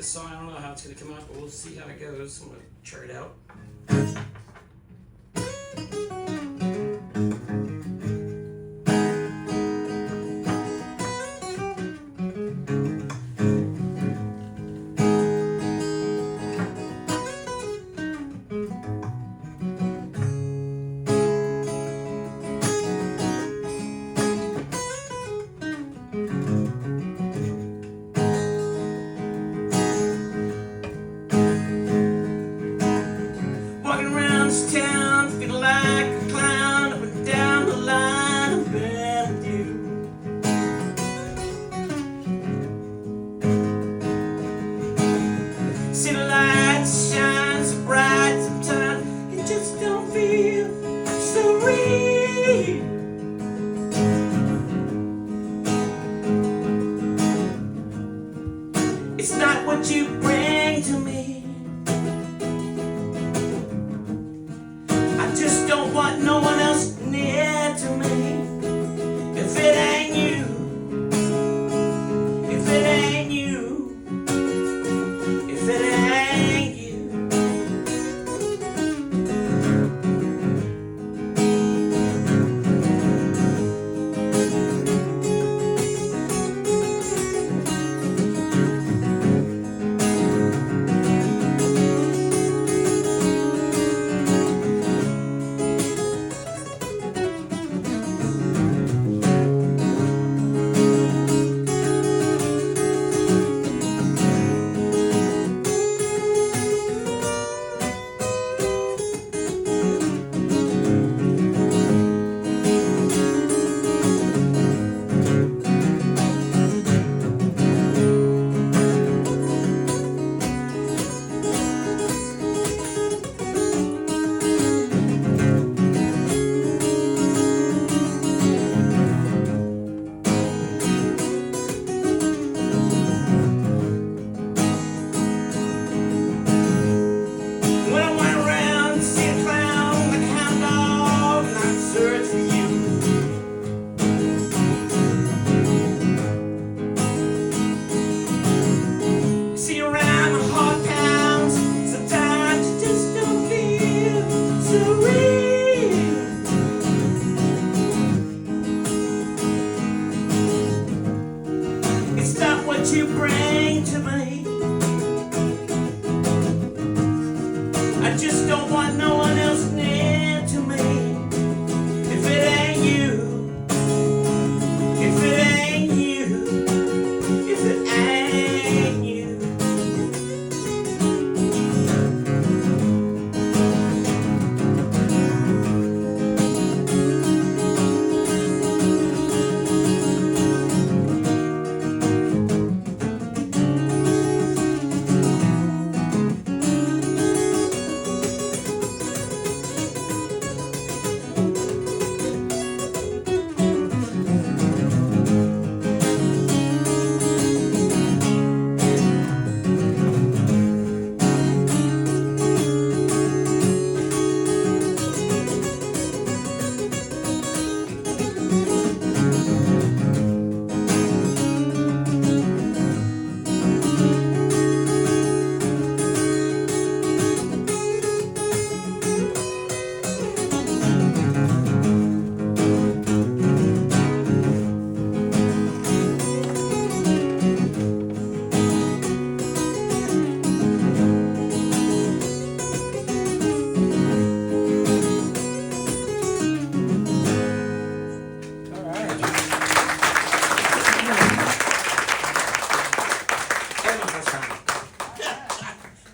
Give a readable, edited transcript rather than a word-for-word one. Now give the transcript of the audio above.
song. I don't know how it's going to come out, but we'll see how it goes. I'm going to try it out. Town, feel like a clown up and down the line. I've been with you. See the lights shine so bright, sometimes it just don't feel so real. It's not what you bring to me. I just don't want no one else near to me. If it ain't you, if it ain't you, if it ain't you. It's not what you bring to me.